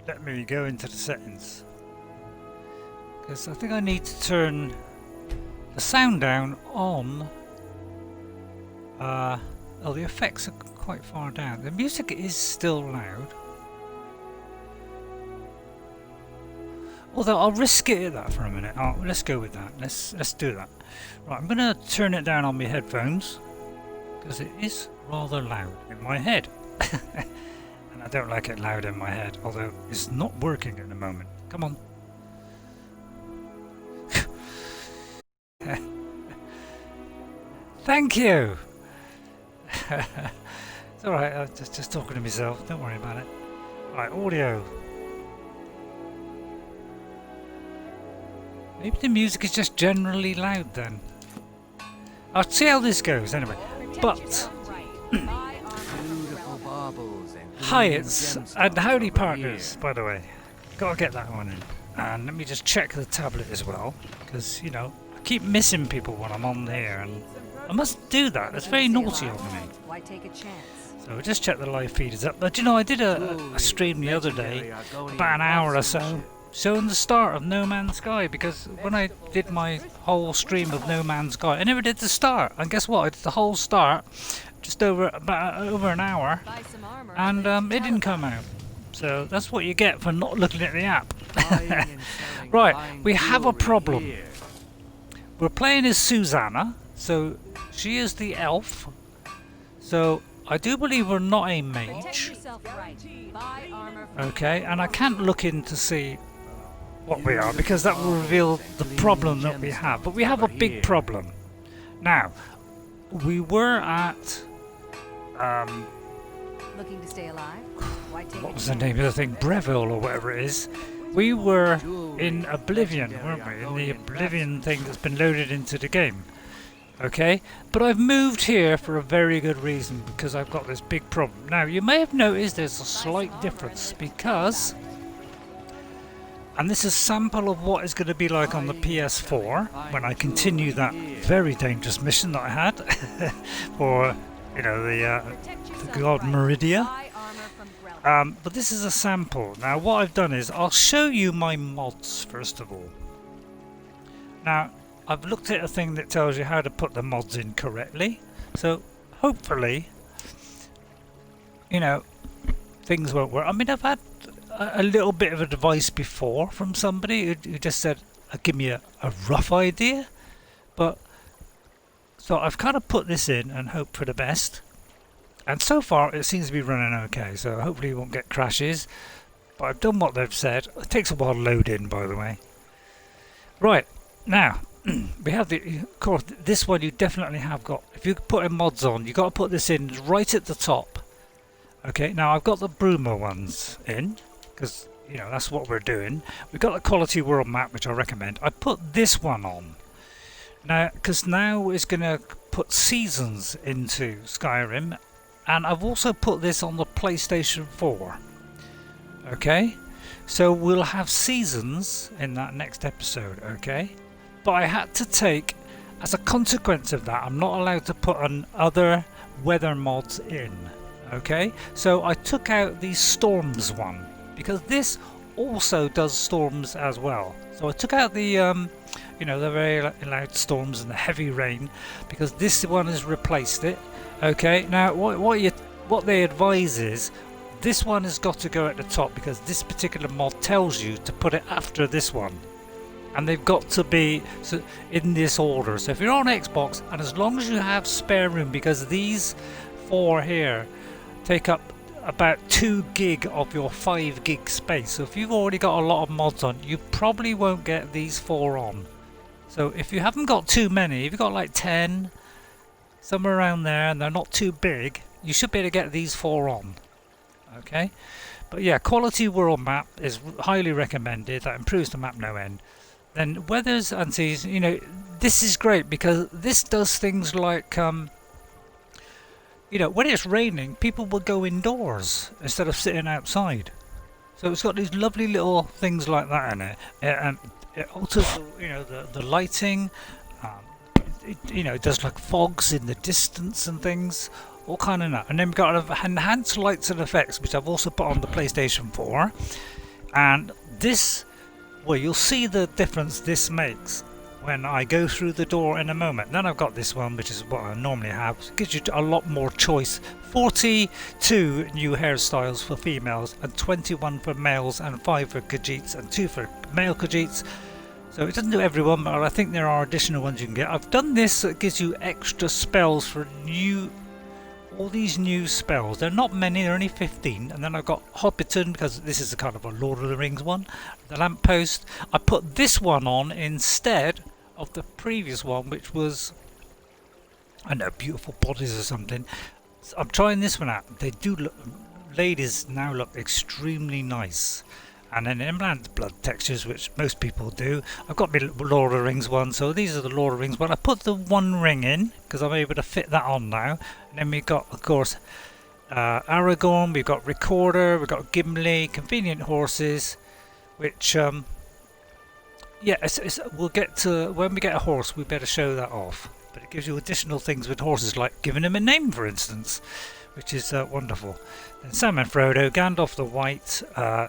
let me go into the settings. Because I think I need to turn the sound down on. Oh, the effects are quite far down. The music is still loud. Although I'll risk it at that for a minute. Oh, let's go with that. Let's do that. Right, I'm gonna turn it down on my headphones because it is rather loud in my head. And I don't like it loud in my head, although it's not working at the moment. Come on. Thank you. It's alright, I'm just talking to myself, don't worry about it. Right, audio. Maybe the music is just generally loud then. I'll see how this goes anyway. But Hyatt's and howdy partners, by the way. Gotta get that one in. And let me just check the tablet as well, because you know, I keep missing people when I'm on here and I must do that. It's very naughty of me. Why take a chance? So just check the live feed is up. But you know, I did a stream the other day, about an hour or so, showing the start of No Man's Sky, because when I did my whole stream of No Man's Sky, I never did the start. And guess what? I did the whole start, just over an hour, and it didn't come out. So that's what you get for not looking at the app. Right, we have a problem. We're playing as Susanna, so she is the elf. So I do believe we're not a mage. Okay, and I can't look in to see what we are because that will reveal the problem that we have. But we have a big problem. Now, we were at looking to stay alive. Why take what was the name of the thing? Breville or whatever it is. We were in Oblivion, weren't we? In the Oblivion thing that's been loaded into the game. Okay, but I've moved here for a very good reason, because I've got this big problem. Now, you may have noticed there's a slight difference because, and this is a sample of what it's going to be like on the PS4 when I continue that very dangerous mission that I had for, you know, the god Meridia. But this is a sample. Now, what I've done is I'll show you my mods first of all. Now, I've looked at a thing that tells you how to put the mods in correctly, so hopefully, you know, things won't work. I mean, I've had a little bit of advice before from somebody who just said, give me a rough idea, but so I've kind of put this in and hope for the best, and so far it seems to be running okay, so hopefully you won't get crashes, but I've done what they've said. It takes a while to load in, by the way. Right, now, we have the, of course, this one you definitely have got. If you put in mods on, you've got to put this in right at the top. Okay, now I've got the Bruma ones in, because, you know, that's what we're doing. We've got the quality world map, which I recommend. I put this one on. Now, because now it's going to put seasons into Skyrim, and I've also put this on the PlayStation 4. Okay, so we'll have seasons in that next episode, okay? But I had to take, as a consequence of that, I'm not allowed to put other weather mods in, okay? So I took out the storms one, because this also does storms as well. So I took out the, you know, the very loud storms and the heavy rain, because this one has replaced it, okay? Now, what they advise is, this one has got to go at the top, because this particular mod tells you to put it after this one. And they've got to be in this order. So if you're on Xbox, and as long as you have spare room, because these 4 here take up about 2 gig of your 5 gig space. So if you've already got a lot of mods on, you probably won't get these 4 on. So if you haven't got too many, if you've got like 10, somewhere around there, and they're not too big, you should be able to get these 4 on. Okay? But yeah, quality world map is highly recommended. That improves the map no end. Then weathers and seas, you know, this is great because this does things like, you know, when it's raining, people will go indoors instead of sitting outside. So it's got these lovely little things like that in it, and it alters, you know, the lighting. You know, it does like fogs in the distance and things, all kind of that. And then we've got enhanced lights and effects, which I've also put on the PlayStation 4. And this, well, you'll see the difference this makes when I go through the door in a moment. Then I've got this one, which is what I normally have. It gives you a lot more choice. 42 new hairstyles for females and 21 for males and 5 for Khajiits and 2 for male Khajiits. So it doesn't do everyone, but I think there are additional ones you can get. I've done this so it gives you extra spells for all these new spells. They're not many, they're only 15. And then I've got Hobbiton, because this is a kind of a Lord of the Rings one. The lamppost. I put this one on instead of the previous one, which was, I don't know, beautiful bodies or something. So I'm trying this one out. They do look, ladies now look extremely nice. And then implant blood textures, which most people do. I've got my Lord of the Rings one, so these are the Lord of the Rings one. I put the one ring in because I'm able to fit that on now. And then we've got, of course, Aragorn, we've got Recorder, we've got Gimli, Convenient Horses, which, yeah, we'll get to, when we get a horse, we better show that off. But it gives you additional things with horses, like giving them a name, for instance, which is wonderful. Then Sam and Frodo, Gandalf the White,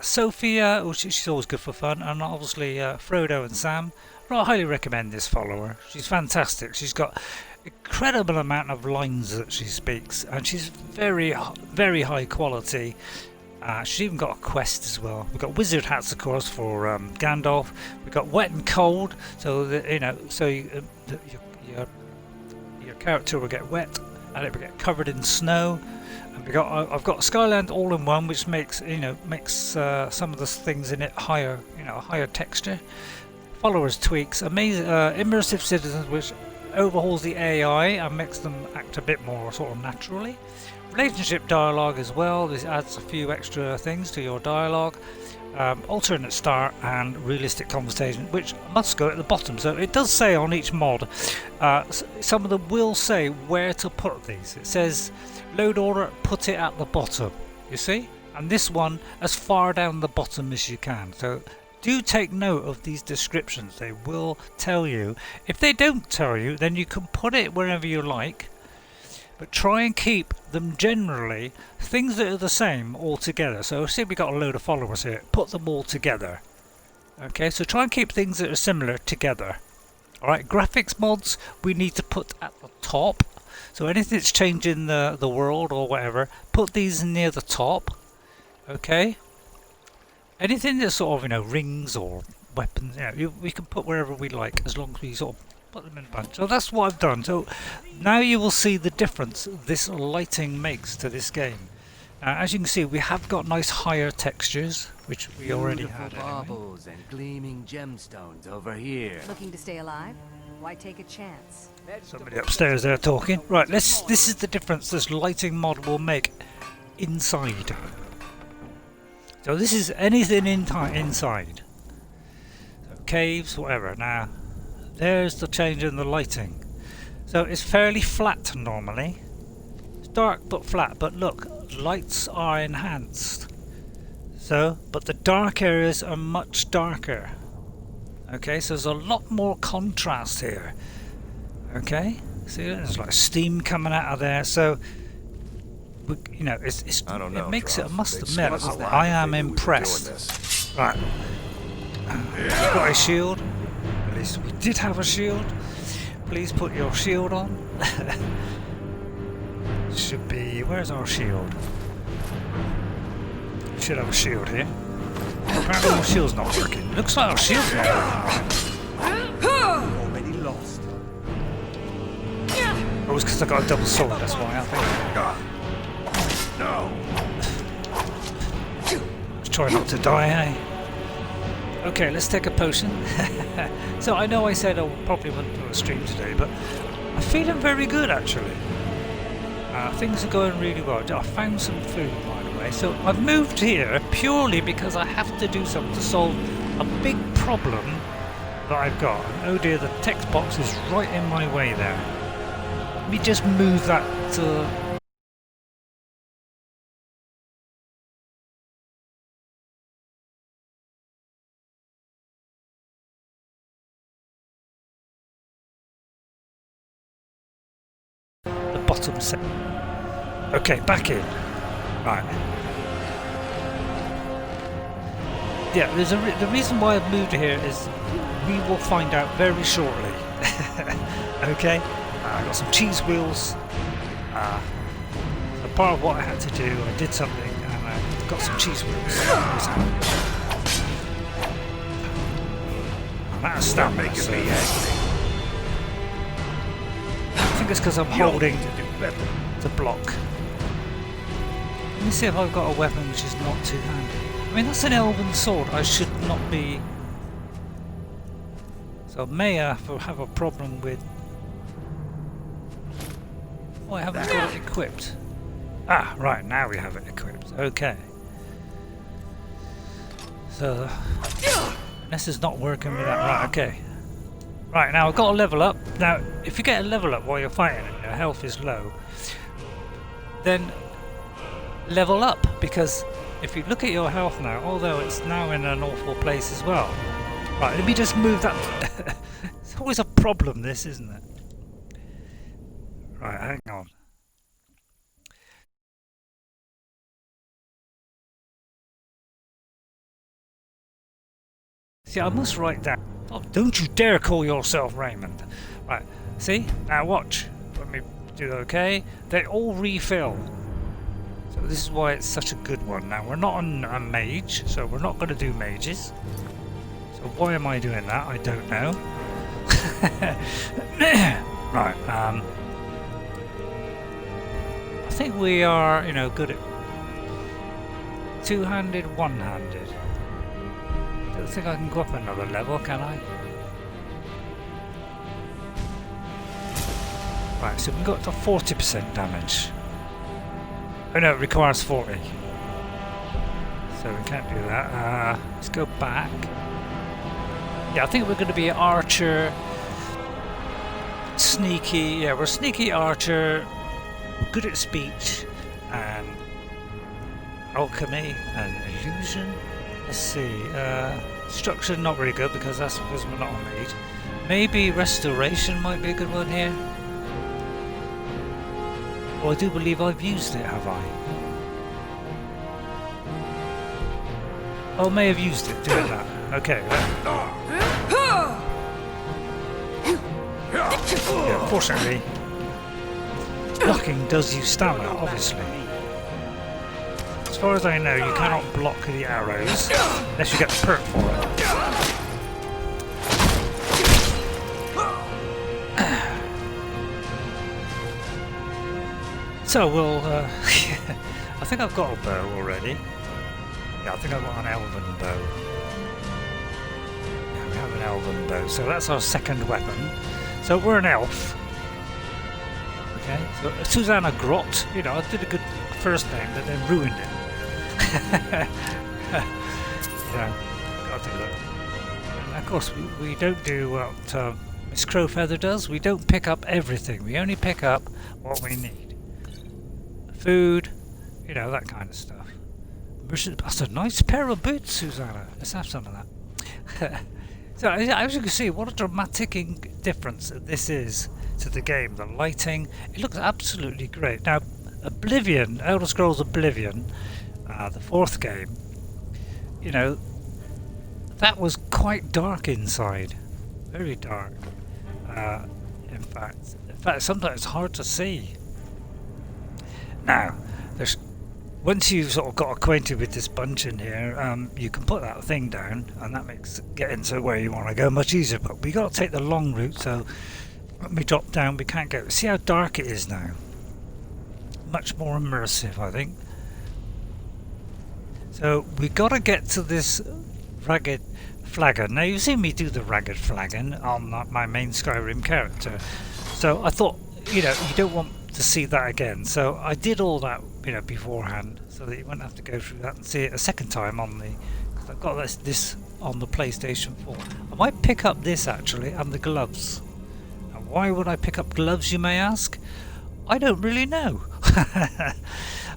Sophia, which she's always good for fun, and obviously Frodo and Sam. I highly recommend this follower. She's fantastic. She's got incredible amount of lines that she speaks, and she's very, very high quality. She's even got a quest as well. We've got wizard hats, of course, for Gandalf. We've got wet and cold, so that, you know, so your character will get wet and it will get covered in snow. And I've got Skyland all-in-one, which makes some of the things in it higher, higher texture. Followers tweaks, amazing immersive citizens, which overhauls the AI and makes them act a bit more sort of naturally. Relationship dialogue as well. This adds a few extra things to your dialogue. Alternate start and realistic conversation, which must go at the bottom. So it does say on each mod, some of them will say where to put these. It says load order, put it at the bottom, you see, and this one as far down the bottom as you can. So do take note of these descriptions. They will tell you. If they don't tell you, then you can put it wherever you like, but try and keep them generally things that are the same all together. So say we got a load of followers here, put them all together. Okay, so try and keep things that are similar together. Alright, graphics mods we need to put at the top. So anything that's changing the world or whatever, put these near the top. Okay. Anything that's sort of, rings or weapons, we can put wherever we like, as long as we sort of put them in a bunch. So that's what I've done. So now you will see the difference this lighting makes to this game. As you can see, we have got nice higher textures, which we already had anyway. Baubles and gleaming gemstones over here. Looking to stay alive? Why take a chance? Somebody upstairs there talking. Right, this is the difference this lighting mod will make inside. So this is anything inside. So caves, whatever. Now, there's the change in the lighting. So it's fairly flat normally. It's dark but flat, but look, lights are enhanced. So, but the dark areas are much darker. Okay, so there's a lot more contrast here. Okay, see, there's like steam coming out of there. So, it makes it. I must admit, I am impressed. Right, we've got a shield. At least we did have a shield. Please put your shield on. Should be. Where's our shield? We should have a shield here. Apparently our shield's not working. Looks like our shield's not working. Already lost. Oh, it's because I got a double sword, that's why I think. No. Let's try not to die, eh? Okay, let's take a potion. So I know I said I probably wouldn't do a stream today, but I'm feeling very good actually. Things are going really well. I found some food, by the way. So I've moved here purely because I have to do something to solve a big problem that I've got. And oh dear, the text box is right in my way there. Let me just move that to... the bottom set. Okay, back in. Right. Yeah, the reason why I've moved here is we will find out very shortly. Okay, I got some cheese wheels. A part of what I had to do, I did something, and I got some cheese wheels. And that's stamina. So I think it's because I'm holding the block. Let me see if I've got a weapon which is not two-handed. I mean, that's an elven sword. I should not be. So I may have a problem with. Oh, I haven't got it equipped. Ah, right, now we have it equipped. Okay. So this is not working with that. Right, okay. Right, now I've got to level up. Now, if you get a level up while you're fighting and your health is low, then level up, because if you look at your health now, although it's now in an awful place as well. Right, let me just move that. It's always a problem, this, isn't it? Right, hang on. See, I must write down. Oh, don't you dare call yourself Raymond. Right, see? Now watch. Let me do okay. They all refill. So this is why it's such a good one. Now, we're not on a mage, so we're not going to do mages. So why am I doing that? I don't know. Right, I think we are, you know, good at two-handed, one-handed. I don't think I can go up another level, can I? Right, so we got to 40% damage. Oh no, it requires 40. So we can't do that. Let's go back. Yeah, I think we're going to be archer, sneaky. Yeah, we're sneaky archer, good at speech, and alchemy and illusion. Let's see. Destruction, not really good because that's because we're not on mage. Maybe restoration might be a good one here. Well, I do believe I've used it, have I? Oh, I may have used it doing that. Okay. Yeah, unfortunately, blocking does use stamina, obviously. As far as I know, you cannot block the arrows unless you get the perk for it. So we'll. I think I've got a bow already. Yeah, I think I've got an elven bow. Yeah, we have an elven bow, so that's our second weapon. So we're an elf. Okay, so Susanna Grot. You know, I did a good first name, but then ruined it. Yeah, got to do that. And of course, we don't do what Miss Crowfeather does. We don't pick up everything. We only pick up what we need. Food, you know, that kind of stuff. That's a nice pair of boots, Susanna. Let's have some of that. So, as you can see, what a dramatic difference this is to the game. The lighting, it looks absolutely great. Now, Oblivion, Elder Scrolls Oblivion, the fourth game, you know, that was quite dark inside. Very dark. In fact, sometimes it's hard to see. Now, once you've sort of got acquainted with this bunch in here, you can put that thing down, and that makes getting to where you want to go much easier. But we got to take the long route, so when we drop down, we can't go. See how dark it is now. Much more immersive, I think. So we got to get to this Ragged Flagon. Now you've seen me do the Ragged Flagon on my main Skyrim character, so I thought, you know, you don't want to see that again. So I did all that, you know, beforehand, so that you wouldn't have to go through that and see it a second time on the. Cause I've got this on the PlayStation 4. I might pick up this actually, and the gloves. Now, why would I pick up gloves, you may ask? I don't really know.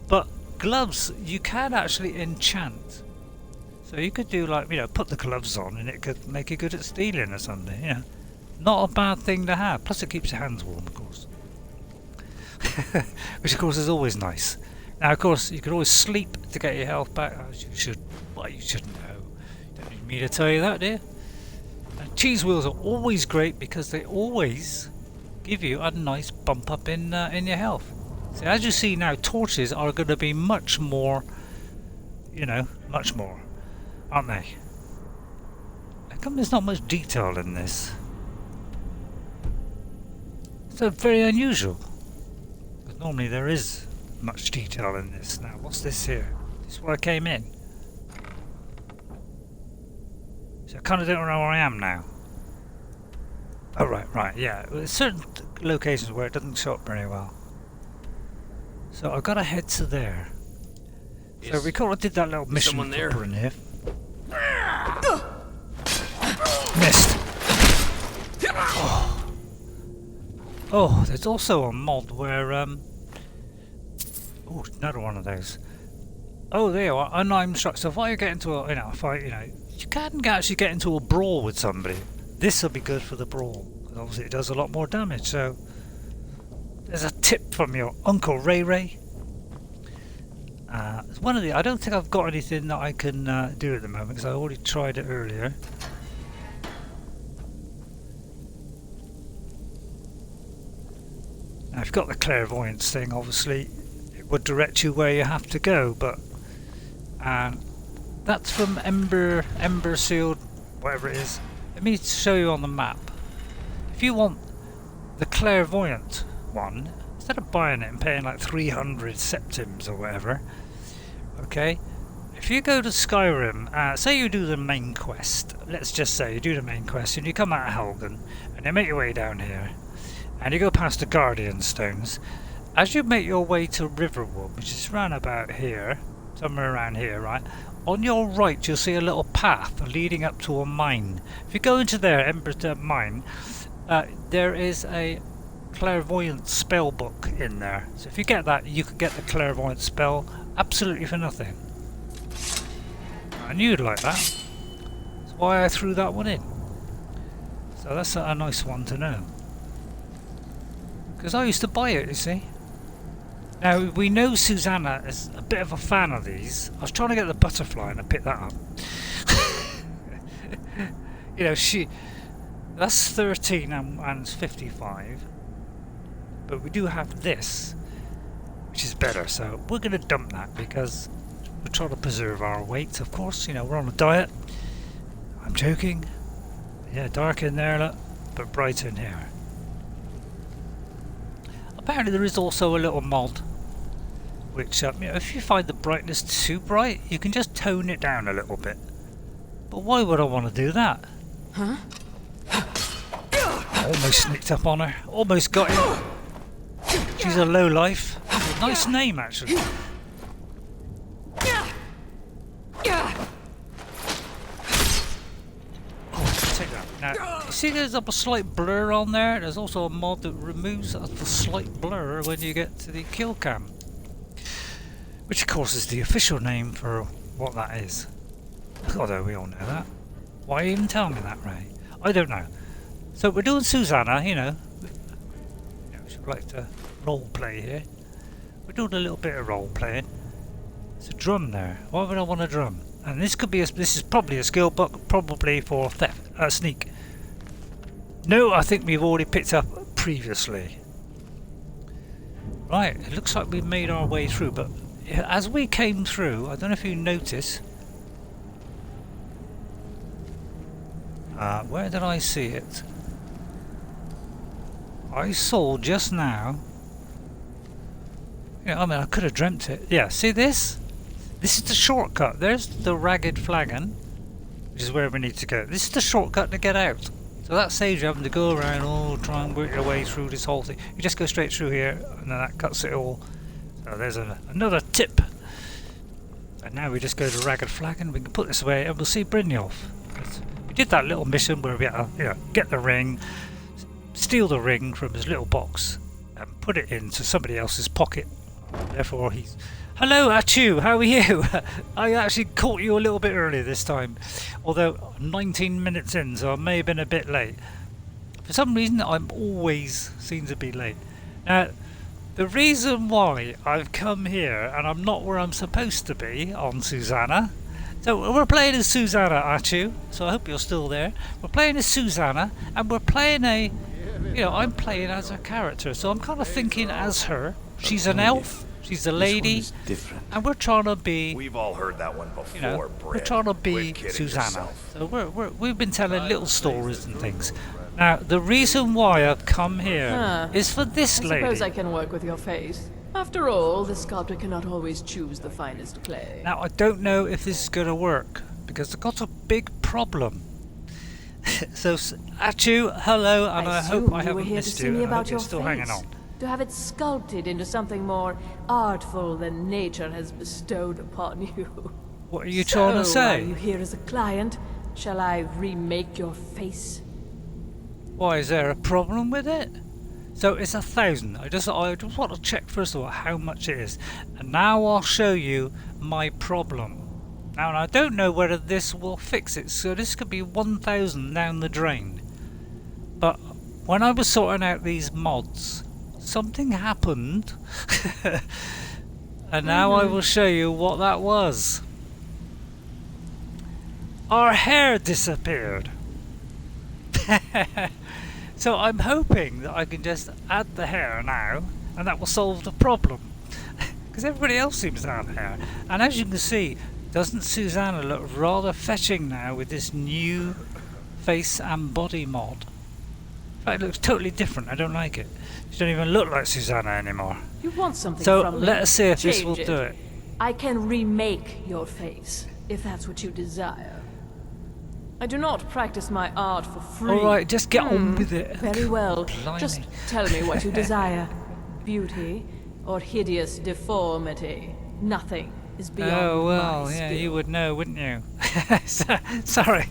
But gloves, you can actually enchant. So you could do like, you know, put the gloves on, and it could make you good at stealing or something. You know, not a bad thing to have. Plus, it keeps your hands warm, of course. Which of course is always nice. Now of course you could always sleep to get your health back, as you should. Well, you shouldn't know. You Don't need me to tell you that, do you? And cheese wheels are always great because they always give you a nice bump up in your health. So as you see now, torches are going to be much more, you know, much more, aren't they? How come there's not much detail in this? So very unusual. Because normally there is much detail in this. Now, what's this here? This is where I came in. So I kind of don't know where I am now. Oh, right, yeah. There's certain locations where it doesn't show up very well. So I've got to head to there. Yes. So recall I did that little mission Someone there? in here. Missed. Oh, there's also a mod where oh, another one of those. Oh, there you are. Unarmed strike. So if I get into a, a fight, you can actually get into a brawl with somebody. This will be good for the brawl because obviously it does a lot more damage. So there's a tip from your Uncle RayRay. It's one of the. I don't think I've got anything that I can do at the moment because I already tried it earlier. Now, if you've got the clairvoyance thing, obviously it would direct you where you have to go, but that's from Ember Sealed, whatever it is. Let me show you on the map. If you want the clairvoyant one, instead of buying it and paying like 300 septims or whatever, okay, if you go to Skyrim, say you do the main quest, let's just say you do the main quest and you come out of Helgen and you make your way down here and you go past the Guardian Stones. As you make your way to Riverwood, which is around about here, somewhere around here, right, on your right you'll see a little path leading up to a mine. If you go into there, Ember Mine, there is a clairvoyant spell book in there. So if you get that, you could get the clairvoyant spell absolutely for nothing. I knew you'd like that. That's why I threw that one in. So that's a nice one to know. Because I used to buy it, you see. Now, we know Susanna is a bit of a fan of these. I was trying to get the butterfly and I picked that up. That's 13 and 55. But we do have this, which is better. So we're going to dump that because we're trying to preserve our weight, of course. We're on a diet. I'm joking. Yeah, dark in there, look, but bright in here. Apparently there is also a little mod which, if you find the brightness too bright, you can just tone it down a little bit. But why would I want to do that? Huh? Almost sneaked up on her. Almost got him. She's a lowlife. Nice name, actually. Take that. Now, you see there's a slight blur on there? There's also a mod that removes the slight blur when you get to the kill cam. Which of course is the official name for what that is. Although we all know that. Why even tell me that, Ray? I don't know. So we're doing Susanna, we should like to role play here. We're doing a little bit of role playing. There's a drum there. Why would I want a drum? And this could be this is probably a skill book, probably for theft, sneak. No, I think we've already picked up previously. Right, it looks like we've made our way through, but as we came through, I don't know if you notice. Where did I see it? I saw just now. I could have dreamt it. Yeah, see this? This is the shortcut. There's the Ragged Flagon, which is where we need to go. This is the shortcut to get out. So that saves you having to go around, try and work your way through this whole thing. You just go straight through here, and then that cuts it all. So there's another tip. And now we just go to Ragged Flagon. We can put this away, and we'll see Brynjolf. We did that little mission where we had to, get the ring, steal the ring from his little box, and put it into somebody else's pocket. Therefore, he's... Hello, Achu, how are you? I actually caught you a little bit early this time, although 19 minutes in, so I may have been a bit late. For some reason, I'm always seem to be late. Now, the reason why I've come here and I'm not where I'm supposed to be on Susanna So we're playing as Susanna, Achu. So I hope you're still there. We're playing as Susanna, and we're playing I'm playing as her character. So I'm kind of thinking as her. She's an elf. She's a lady. Different. And we're trying to be. We've all heard that one before, We're Brett. trying to be Quit kidding Susanna. yourself. So we've been telling little stories and things. Now the reason why I've come here is for this I lady. suppose I can work with your face. After all, the sculptor cannot always choose the finest clay. Now I don't know if this is going to work because I've got a big problem. So Achu, hello, and I hope I haven't missed you. And I hope you're still hanging on. To have it sculpted into something more artful than nature has bestowed upon you. What are you trying to say? Are you here as a client? Shall I remake your face? Why, is there a problem with it? So it's 1,000. I just want to check first of all how much it is, and now I'll show you my problem. Now I don't know whether this will fix it, so this could be 1,000 down the drain. But when I was sorting out these mods, something happened, and now I will show you what that was. Our hair disappeared. So I'm hoping that I can just add the hair now, and that will solve the problem. Because everybody else seems to have hair. And as you can see, doesn't Susanna look rather fetching now with this new face and body mod? In fact, it looks totally different. I don't like it. She don't even look like Susanna anymore. You want something So from me? let us see if this will Change do it. I can remake your face, if that's what you desire. I do not practice my art for free. Alright, just get on with it. Very well. Blimey. Just tell me what you desire. Beauty or hideous deformity. Nothing is beyond Oh well, my yeah, skill. you would know, wouldn't you? Sorry.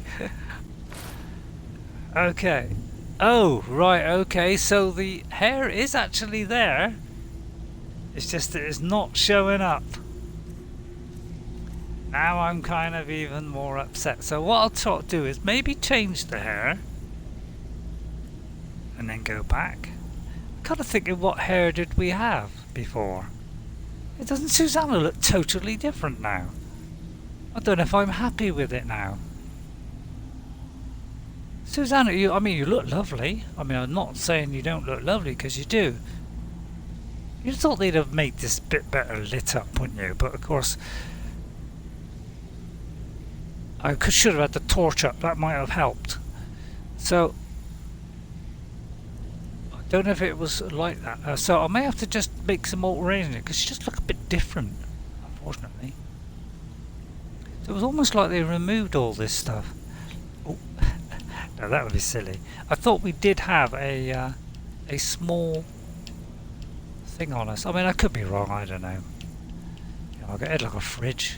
Okay. Oh, right, okay, so the hair is actually there. It's just that it's not showing up. Now I'm kind of even more upset. So what I'll try to do is maybe change the hair and then go back. I'm kind of thinking, what hair did we have before? It doesn't Susanna look totally different now? I don't know if I'm happy with it now. Susanna, you look lovely. I mean, I'm not saying you don't look lovely, because you do. You'd thought they'd have made this bit better lit up, wouldn't you? But of course, I should have had the torch up. That might have helped. So I don't know if it was like that. So I may have to just make some alterations, because she just look a bit different, unfortunately. So it was almost like they removed all this stuff. Oh, no, that would be silly. I thought we did have a small thing on us. I mean, I could be wrong. I don't know. I'll get it like a fridge.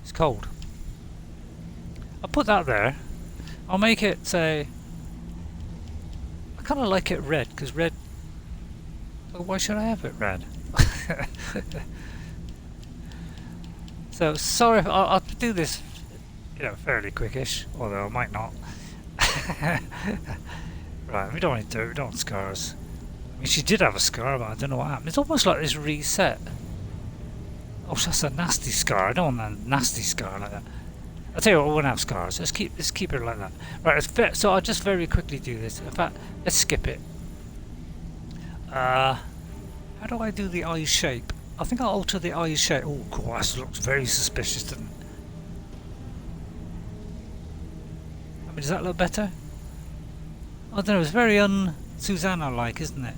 It's cold. I'll put that there. I'll make it say. I kind of like it red, because red. Well, why should I have it red? So sorry if I'll do this, fairly quickish. Although I might not. Right, we don't want to do it. We don't want scars. I mean, she did have a scar, but I don't know what happened. It's almost like this reset. Oh, that's a nasty scar. I don't want a nasty scar like that. I'll tell you what, we won't have scars. Let's keep it like that. Right, so I'll just very quickly do this. In fact, let's skip it. How do I do the eye shape? I think I'll alter the eye shape. Oh, God, that looks very suspicious, doesn't it? I mean, does that look better? I don't know, it's very un-Susanna-like, isn't it?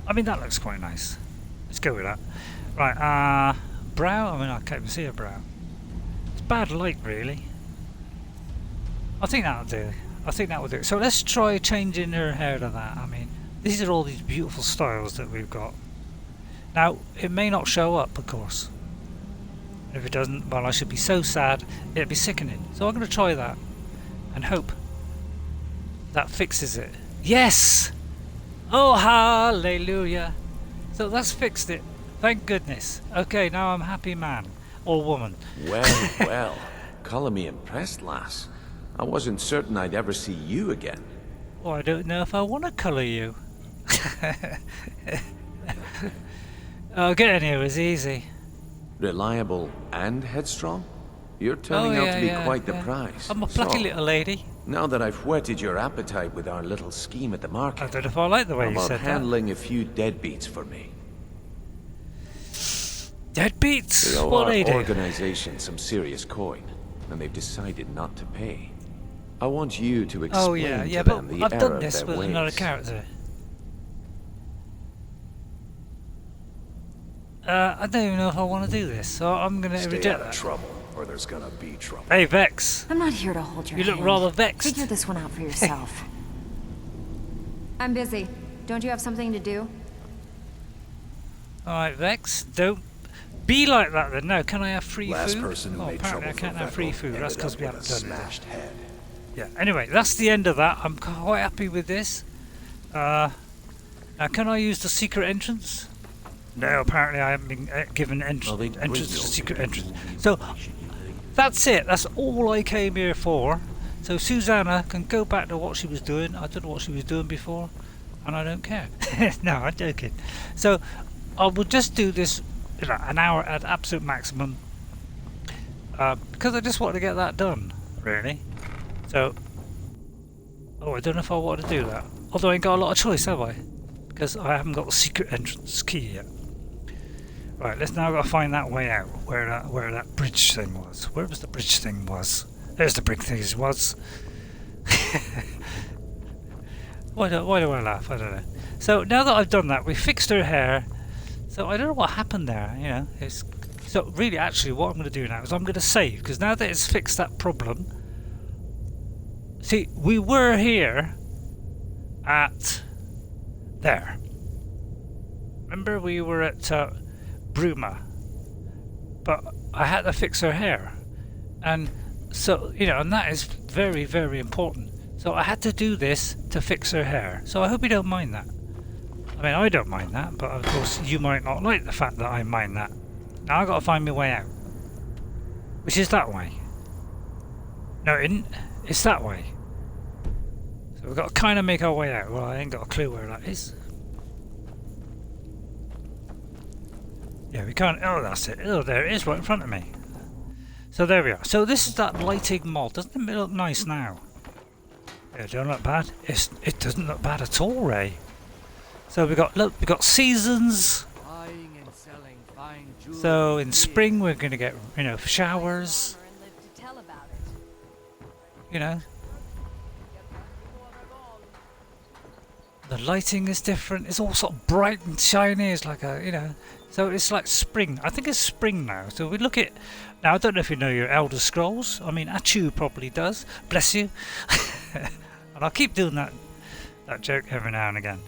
I mean, that looks quite nice. Let's go with that. Right, brow? I mean, I can't even see a brow. It's bad light, really. I think that'll do. I think that will do. So let's try changing her hair to that. I mean, these are all these beautiful styles that we've got. Now, it may not show up, of course. If it doesn't, well, I should be so sad, it'd be sickening. So I'm going to try that and hope that fixes it. Yes! Oh, hallelujah! So that's fixed it. Thank goodness. Okay, now I'm a happy man. Or woman. Well, well. Colour me impressed, lass. I wasn't certain I'd ever see you again. Well, I don't know if I want to colour you. Oh, getting here was easy. Reliable and headstrong? You're turning out to be quite the prize. I'm a plucky little lady. Now that I've whetted your appetite with our little scheme at the market, I don't know if I like the way how you about said handling a few deadbeats for me? Deadbeats? They owe What our they do? organization some serious coin, and they've decided not to pay. I want you to explain Oh yeah, to yeah, them but the I've error done of this their with ways. another character. I don't even know if I want to do this, so I'm going to Stay reject out of that. trouble, or there's gonna be trouble. Hey, Vex. I'm not here to hold your You look hand. rather vexed. Figure this one out for yourself. I'm busy. Don't you have something to do? Alright, Vex, don't be like that then. No, can I have free Last food? person who Oh, made apparently I trouble can't for have free Vettel food. That's ended because up we with haven't a done it. smashed head. Yeah, anyway, that's the end of that. I'm quite happy with this. Now, can I use the secret entrance? No, apparently I haven't been given entrance to the secret entrance. So, that's it. That's all I came here for. So Susanna can go back to what she was doing. I don't know what she was doing before, and I don't care. No, I'm joking. So, I will just do this an hour at absolute maximum. Because I just want to get that done, really. So, oh, I don't know if I want to do that. Although I ain't got a lot of choice, have I? Because I haven't got the secret entrance key yet. Right, let's now got to find that way out. Where that bridge thing was. Where was the bridge thing was? There's the bridge thing was. why do I laugh? I don't know. So now that I've done that, we fixed her hair. So I don't know what happened there. You know, so really, actually, what I'm going to do now is I'm going to save, because now that it's fixed that problem. See, we were here at there. Remember, we were at Bruma, but I had to fix her hair, and so you know, and that is very, very important. So I had to do this to fix her hair. So I hope you don't mind that. I mean, I don't mind that, but of course you might not like the fact that I mind that. Now I got to find my way out, which is that way. No, it's that way. So we've got to kind of make our way out. Well, I ain't got a clue where that is. Yeah, we can't. Oh, that's it. Oh, there it is, right in front of me. So there we are. So this is that lighting mod. Doesn't it look nice now? Yeah, it don't look bad. It doesn't look bad at all, Ray. So we got seasons. Buying and selling fine jewelry. So in spring we're going to get, you know, showers. And live to tell about it. You know. The lighting is different. It's all sort of bright and shiny. It's like a, you know. So it's like spring. I think it's spring now. So we look at... Now, I don't know if you know your Elder Scrolls. I mean, Achu probably does. Bless you. And I'll keep doing that joke every now and again.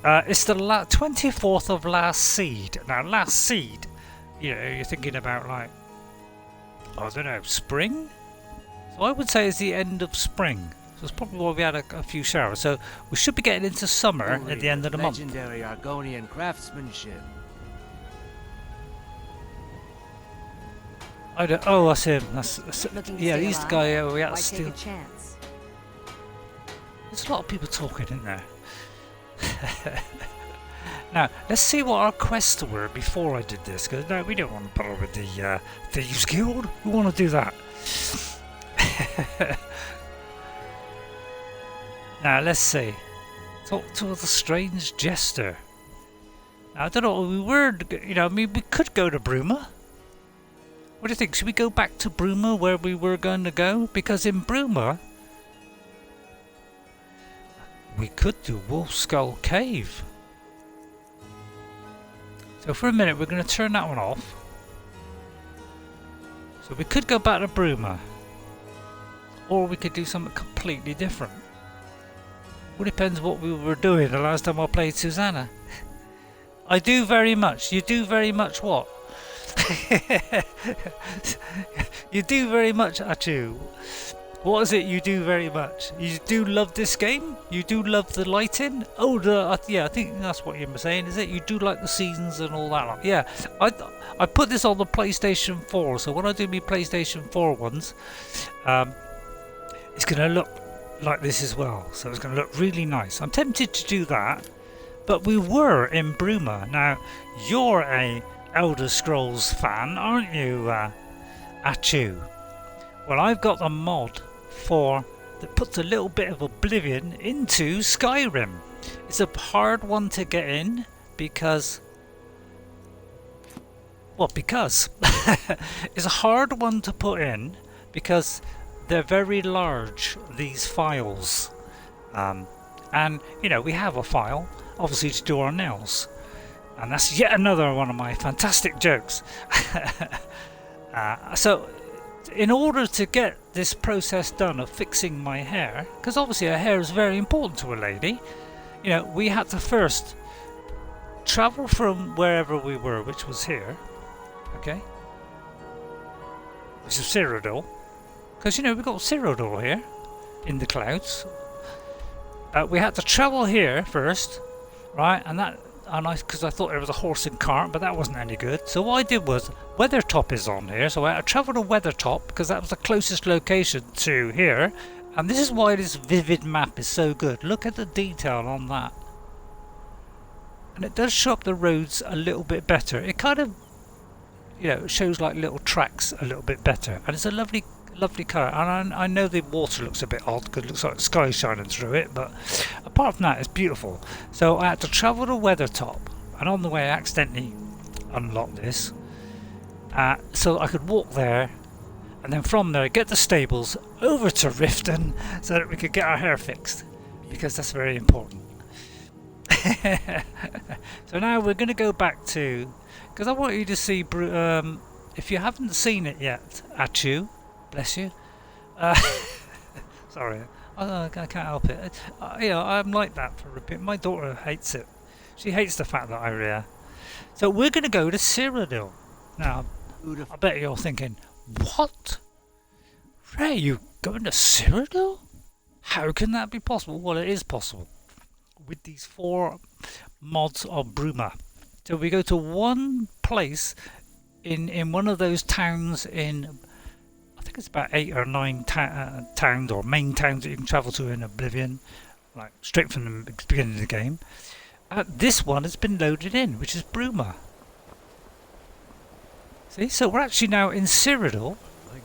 It's the 24th of Last Seed. Now, Last Seed, you know, you're thinking about like, I don't know, spring? So I would say it's the end of spring. So it's probably why we had a few showers. So we should be getting into summer at the end of the month. Legendary Argonian craftsmanship. I don't, oh, that's him. That's Looking to yeah, stay he's the alive? guy we had Why to take steal. a chance? There's a lot of people talking, isn't there? Now, let's see what our quests were before I did this, because no, we don't want to bother with the Thieves Guild. We want to do that. Now, let's see. Talk to the strange jester. Now, I don't know, we were, you know, I mean, we could go to Bruma. What do you think? Should we go back to Bruma where we were going to go? Because in Bruma, we could do Wolf Skull Cave. So for a minute, we're going to turn that one off. So we could go back to Bruma. Or we could do something completely different. Well, depends what we were doing the last time I played Susanna. I do very much. You do very much what? You do very much, Achu. What is it you do very much? You do love this game? You do love the lighting? Oh, yeah, I think that's what you're saying, is it? You do like the seasons and all that. Yeah, I put this on the PlayStation 4, so when I do my PlayStation 4 ones, it's going to look like this as well. So it's going to look really nice. I'm tempted to do that, But we were in Bruma. Now, you're a Elder Scrolls fan, aren't you, Achu? Well, I've got a mod that puts a little bit of Oblivion into Skyrim. It's a hard one to get in because it's a hard one to put in because they're very large, these files. And, you know, we have a file, obviously, to do our nails. And that's yet another one of my fantastic jokes. So, in order to get this process done of fixing my hair, because obviously her hair is very important to a lady, you know, we had to first travel from wherever we were, which was here, okay? Which is Cyrodiil. Because, you know, we've got Cyrodiil here, in the clouds. We had to travel here first, right? Because I thought there was a horse and cart, but that wasn't any good. So what I did was, Weathertop is on here, so I had to travel to Weathertop because that was the closest location to here. And this is why this vivid map is so good. Look at the detail on that. And it does show up the roads a little bit better. It kind of, you know, shows like little tracks a little bit better. And it's a lovely colour. And I know the water looks a bit odd because it looks like the sky shining through it, but apart from that, it's beautiful. So I had to travel to Weathertop, and on the way I accidentally unlocked this, so I could walk there, and then from there get the stables over to Riften so that we could get our hair fixed, because that's very important. So now we're going to go back to, because I want you to see, if you haven't seen it yet, Achu, bless you. Sorry, I can't help it. You know, I'm like that for a bit. My daughter hates it. She hates the fact that I So we're going to go to Cyrodiil. Now, I bet you're thinking, what? Ray, you going to Cyrodiil? How can that be possible? Well, it is possible. With these 4 mods of Bruma. So we go to one place in one of those towns in, I think it's about 8 or 9 towns or main towns that you can travel to in Oblivion, like straight from the beginning of the game. This one has been loaded in, which is Bruma. See, so we're actually now in Cyrodiil.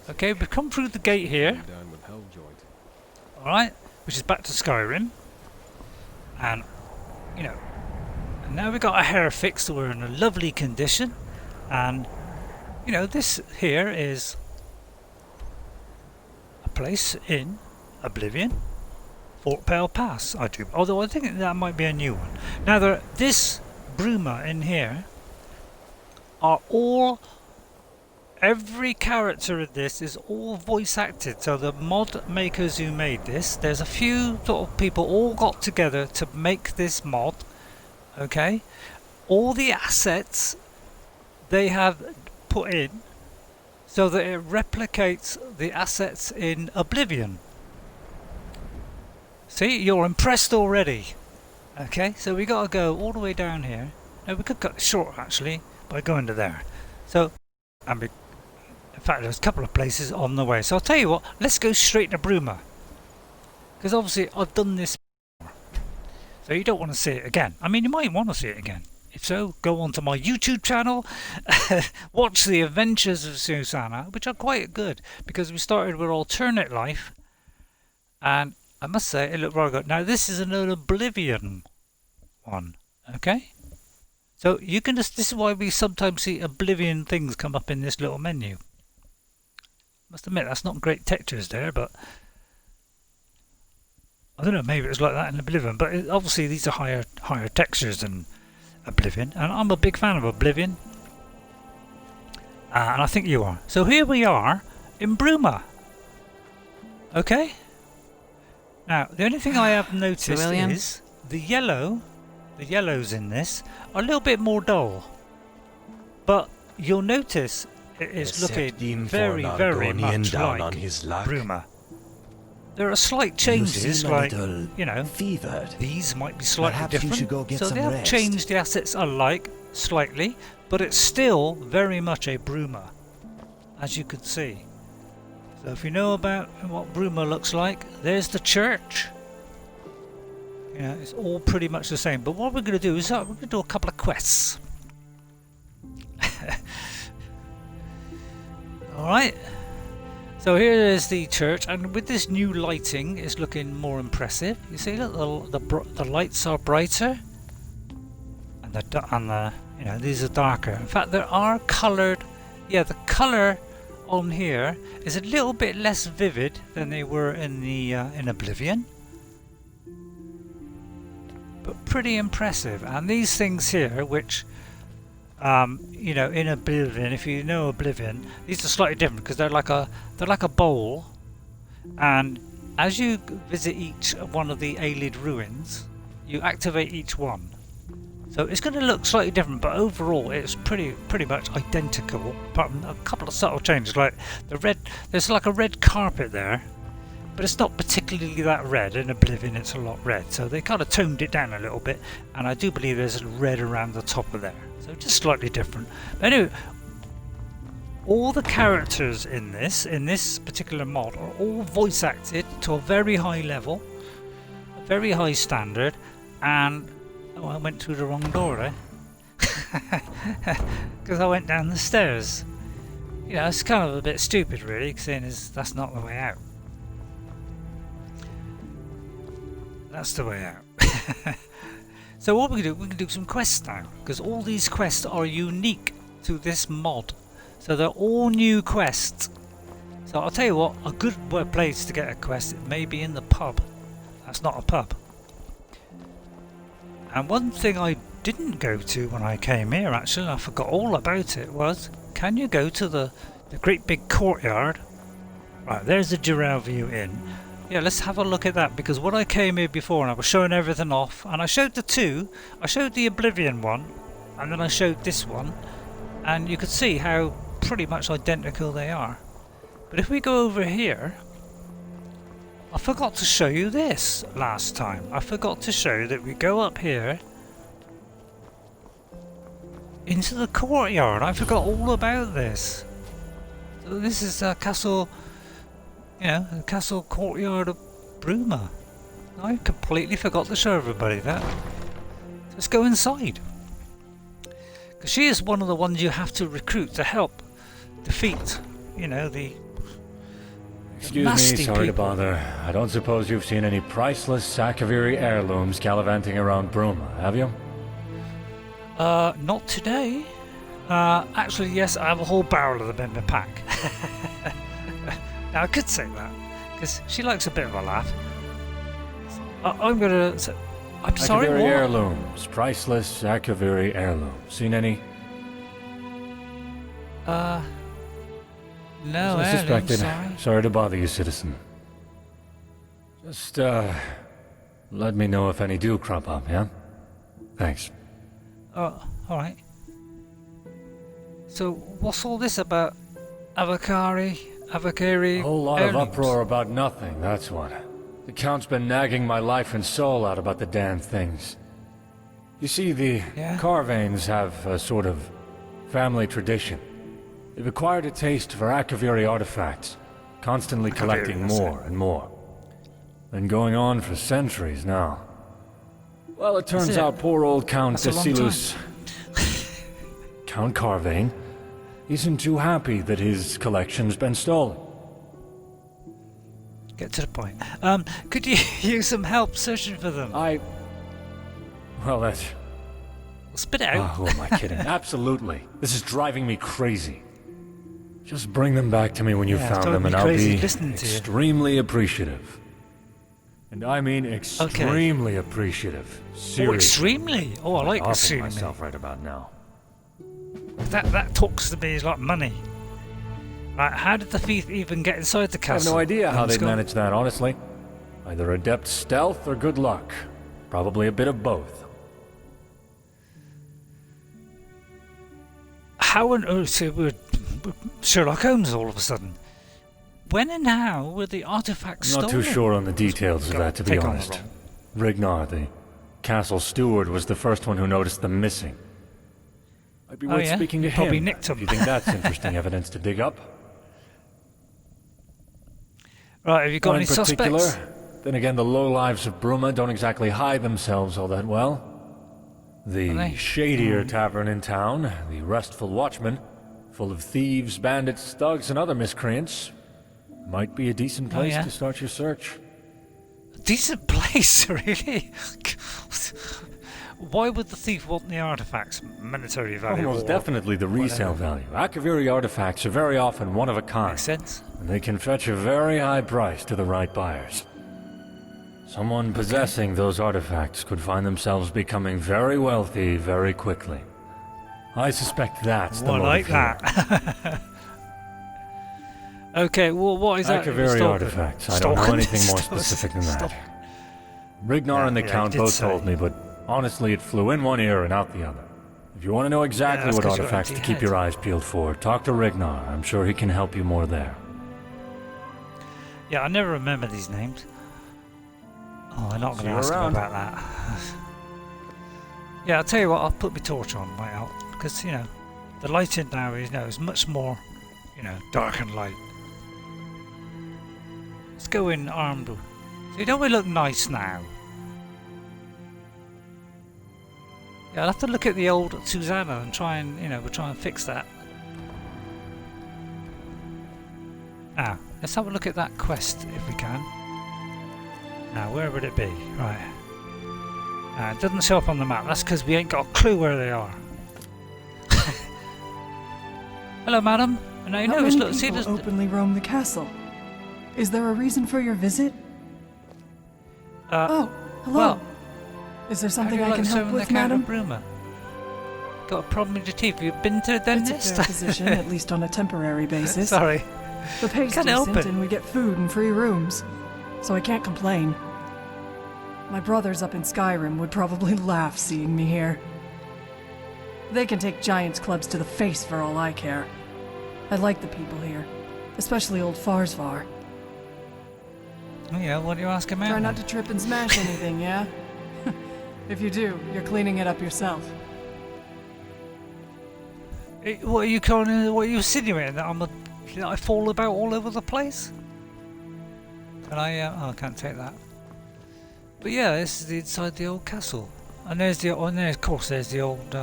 Okay, we've come through the gate here. Alright, which is back to Skyrim. And, you know, and now we've got our hair fixed, so we're in a lovely condition. And, you know, this here is place in Oblivion, Fort Pale Pass, although I think that might be a new one. Now this Bruma in here are every character of this is all voice acted, so the mod makers who made this, there's a few sort of people all got together to make this mod, okay? All the assets they have put in so that it replicates the assets in Oblivion. See, you're impressed already. Okay, so we got to go all the way down here. Now we could cut it short actually by going to there. So, in fact, there's a couple of places on the way. So I'll tell you what, let's go straight to Bruma, because obviously I've done this before. So you don't want to see it again. I mean, you might want to see it again. If so, go onto my YouTube channel, watch the adventures of Susanna, which are quite good, because we started with alternate life, and I must say it looked rather good. Now this is an Oblivion one, okay? So you can just, this is why we sometimes see Oblivion things come up in this little menu. Must admit that's not great textures there, but I don't know, maybe it's like that in Oblivion, but obviously these are higher textures than Oblivion, and I'm a big fan of Oblivion, and I think you are. So here we are in Bruma. Okay. Now the only thing I have noticed is the yellows in this are a little bit more dull, but you'll notice it is looking very, very much like Bruma. There are slight changes, like, you know, these might be slightly different, so they have changed the assets alike slightly, but it's still very much a Bruma, as you can see. So if you know about what Bruma looks like, there's the church. You know, it's all pretty much the same. But what we're going to do is we're going to do a couple of quests. Alright. So here is the church, and with this new lighting, it's looking more impressive. You see, look, the lights are brighter, and the you know, these are darker. In fact, there are coloured. Yeah, the colour on here is a little bit less vivid than they were in the in Oblivion, but pretty impressive. And these things here, which you know, in Oblivion, if you know Oblivion, these are slightly different because they're like a bowl, and as you visit each one of the Aelid ruins, you activate each one. So it's going to look slightly different, but overall it's pretty much identical, apart from a couple of subtle changes, like the red. There's like a red carpet there, but it's not particularly that red. In Oblivion it's a lot red, so they kind of toned it down a little bit, and I do believe there's red around the top of there, so just slightly different. But anyway, all the characters in this particular mod are all voice acted to a very high level, a very high standard, and oh, I went through the wrong door there. Because I went down the stairs. You know, it's kind of a bit stupid really, seeing as that's not the way out. That's the way out. So what we can do some quests now, because all these quests are unique to this mod. So they're all new quests. So I'll tell you what, a good place to get a quest, it may be in the pub. That's not a pub. And one thing I didn't go to when I came here, actually, I forgot all about it, was, can you go to the great big courtyard? Right, there's the Jerall View Inn. Yeah, let's have a look at that, because when I came here before and I was showing everything off, and I showed the two, I showed the Oblivion one, and then I showed this one, and you could see how pretty much identical they are. But if we go over here, I forgot to show you this last time. I forgot to show you that we go up here into the courtyard. I forgot all about this. So this is a castle, you know, the castle courtyard of Bruma. I completely forgot to show everybody that. Let's go inside. Because she is one of the ones you have to recruit to help defeat, you know, the Excuse me, sorry to bother. I don't suppose you've seen any priceless Akaviri heirlooms gallivanting around Bruma, have you? Not today. Actually, yes, I have a whole barrel of them in my pack. Now, I could say that, because she likes a bit of a laugh. I'm gonna say, I'm sorry, Akaviri what? heirlooms, priceless Akaviri heirlooms. Seen any? No, As I suspected. Sorry to bother you, citizen. Just, let me know if any do crop up, yeah? Thanks. Oh, alright. So, what's all this about Avakari? A whole lot of heirlooms? uproar about nothing, that's what. The Count's been nagging my life and soul out about the damn things. You see, the Carvanes have a sort of family tradition. They've acquired a taste for Akaviri artifacts, constantly collecting more and more. Been going on for centuries now. Well, it turns out poor old Count Desilus, Count Carvane, isn't too happy that his collection's been stolen. Get to the point. Could you use some help searching for them? Well, that's... Spit it out. who am I kidding? Absolutely. This is driving me crazy. Just bring them back to me when you found them, and I'll be extremely appreciative. And I mean extremely appreciative. Seriously. Oh, extremely? Oh, I like extremely. Myself right about now. That talks to me like money. Right, how did the thief even get inside the I have castle? no idea how they managed that, honestly. Either adept stealth or good luck. Probably a bit of both. How on earth so we're Sherlock Holmes all of a sudden? When and how were the artifacts stolen? Not too sure on the details of that, to be honest. Rignar, the castle steward, was the first one who noticed them missing. I'd be worth speaking to him. Probably nicked them. If you think that's interesting evidence to dig up. Right, have you got any suspects? Then again, the lowlives of Bruma don't exactly hide themselves all that well. The shadier tavern in town, the Restful Watchman, full of thieves, bandits, thugs, and other miscreants, might be a decent place to start your search. A decent place, really? Why would the thief want the artifacts? Monetary value? Almost definitely the resale value. Akaviri artifacts are very often one of a kind. Makes sense. And they can fetch a very high price to the right buyers. Someone possessing those artifacts could find themselves becoming very wealthy very quickly. I suspect that's the motive like here. that. Okay, well, what is that? Akaviri artifacts. I don't know anything more specific than that. Rignar and the Count both told me, but honestly, it flew in one ear and out the other. If you want to know exactly what artifacts to keep your eyes peeled for, talk to Rignar. I'm sure he can help you more there. Yeah, I never remember these names. Oh, I'm not going to ask him about that. Yeah, I'll tell you what, I'll put my torch on, might help. Because, you know, the lighting now is much more, dark and light. Let's go in armed. See, don't we look nice now? Yeah, I'll have to look at the old Susanna and try and, we'll try and fix that. Now, let's have a look at that quest if we can. Now, where would it be? Right. It doesn't show up on the map. That's because we ain't got a clue where they are. Hello, madam. And I notice, look, see, there's openly roam the castle. Is there a reason for your visit? Oh, hello. Well, is there something I can help with, madam? Bruma? Got a problem with your teeth? Have you been to the dentist? It's a fair position, at least on a temporary basis. Sorry. The pay's decent and we get food and free rooms, so I can't complain. My brothers up in Skyrim would probably laugh seeing me here. They can take giants' clubs to the face for all I care. I like the people here, especially old Farsvar. Oh yeah, what are you asking me? Try not to trip and smash anything, yeah? If you do, you're cleaning it up yourself. What are you calling? What are you insinuating? That I fall about all over the place? And I can't take that. But yeah, this is inside the old castle, and there's of course there's the old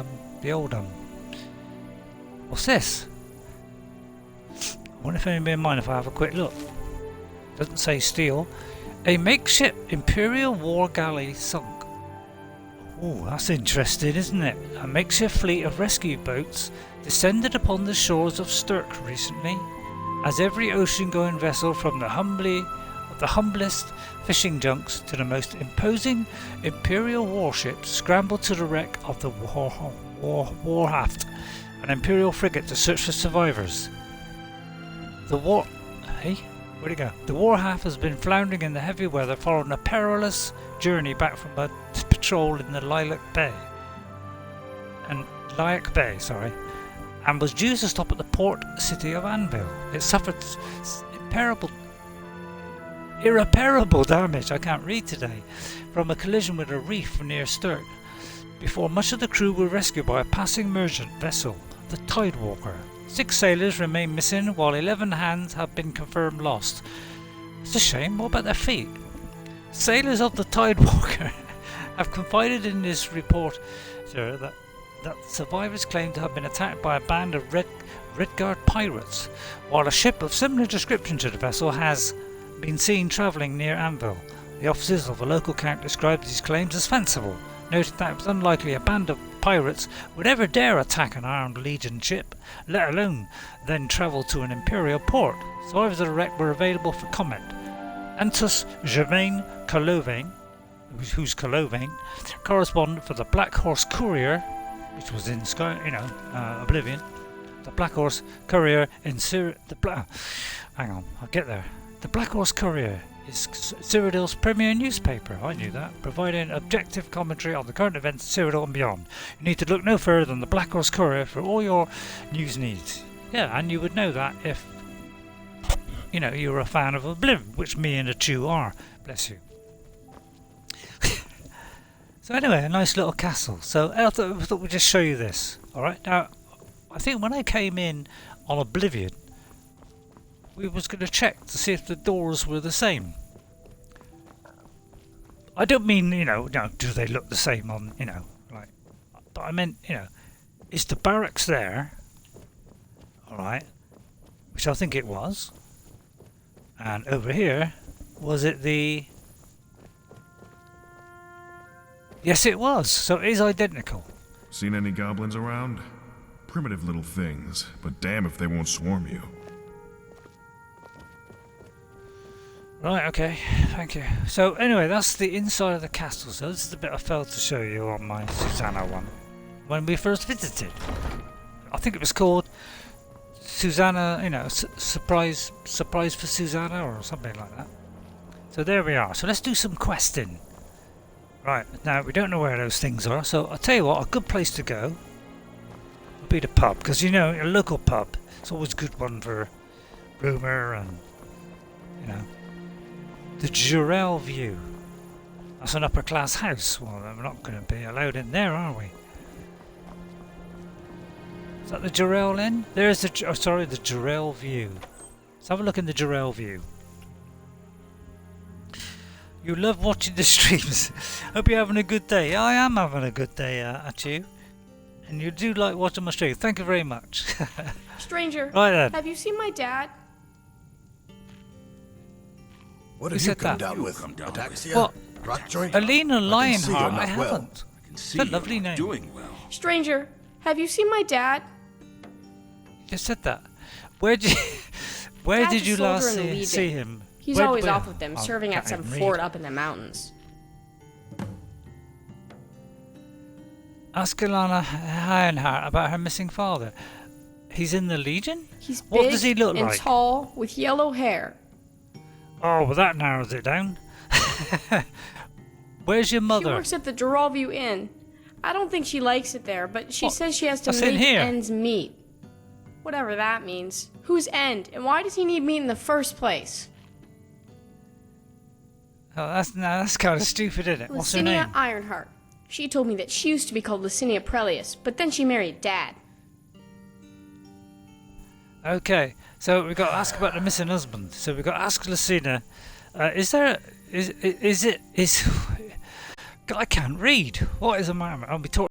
what's this? I wonder if anybody mind if I have a quick look. Doesn't say steel. A makeshift Imperial war galley sunk. Oh, that's interesting, isn't it? A makeshift fleet of rescue boats descended upon the shores of Sturk recently, as every ocean-going vessel from the humblest fishing junks to the most imposing Imperial warships scrambled to the wreck of the Warhaft, an Imperial frigate, to search for survivors. The Warhaft has been floundering in the heavy weather following a perilous journey back from a patrol in the Lilac Bay, and was due to stop at the port city of Anvil. It suffered irreparable damage, I can't read today, from a collision with a reef near Sturk, before much of the crew were rescued by a passing merchant vessel, the Tidewalker. 6 sailors remain missing, while 11 hands have been confirmed lost. It's a shame. What about their feet? Sailors of the Tidewalker have confided in this report, sir, that survivors claim to have been attacked by a band of Redguard pirates, while a ship of similar description to the vessel has been seen travelling near Anvil. The officers of the local count described these claims as fanciful, noting that it was unlikely a band of pirates would ever dare attack an armed Legion ship, let alone then travel to an Imperial port. Survivors of the wreck were available for comment. Antus Germain Colovane, who's Colovane, correspondent for the Black Horse Courier, which was in Oblivion. The Black Horse Courier in hang on, I'll get there. The Black Horse Courier is Cyrodiil's premier newspaper. I knew that, providing objective commentary on the current events in Cyrodiil and beyond. You need to look no further than the Black Horse Courier for all your news needs. Yeah, and you would know that if you were a fan of Oblivion, which me and the Chew are. Bless you. So anyway, a nice little castle. So I thought we'd just show you this. Alright, now I think when I came in on Oblivion, we was going to check to see if the doors were the same. I don't mean, do they look the same on, like, but I meant, is the barracks there? Alright. Which I think it was. And over here, was it the... Yes, it was. So it is identical. Seen any goblins around? Primitive little things, but damn if they won't swarm you. Right, okay, thank you. So anyway, that's the inside of the castle. So this is the bit I failed to show you on my Susanna one. When we first visited. I think it was called Susanna, surprise for Susanna or something like that. So there we are. So let's do some questing. Right, now we don't know where those things are, so I'll tell you what, a good place to go would be the pub, because a local pub, it's always a good one for Bruma and, the Jerall View. That's an upper class house. Well, we're not going to be allowed in there, are we? Is that the Jerall Inn? There's the, the Jerall View. Let's have a look in the Jerall View. You love watching the streams. Hope you're having a good day. I am having a good day at you. And you do like watching my stream. Thank you very much. Stranger, right then. Have you seen my dad? What have you come down with? Ataxia? What? Rot joint? Alina Lionheart? I I well. haven't. It's a lovely name. Doing well. Stranger, have you seen my dad? You just said that. Where did Dad's you a soldier last in the Legion. see him? He's always off with them, serving at some fort up in the mountains. Ask Alana Lionheart about her missing father. He's in the Legion? He's What big does he look and like? tall, with yellow hair. Oh, well that narrows it down. Where's your She mother? works at the Jerall View Inn. I don't think she likes it there, but she says she has to That's in make here. ends meet. Whatever that means. Whose end? And why does he need meat in the first place? Oh, that's kind of stupid, isn't it? What's her name? Licinia Ironheart. She told me that she used to be called Licinia Prelius, but then she married Dad. Okay, so we've got to ask about the missing husband. So we've got to ask Lucina. Is it? I can't read. What is a matter? I'll be talking.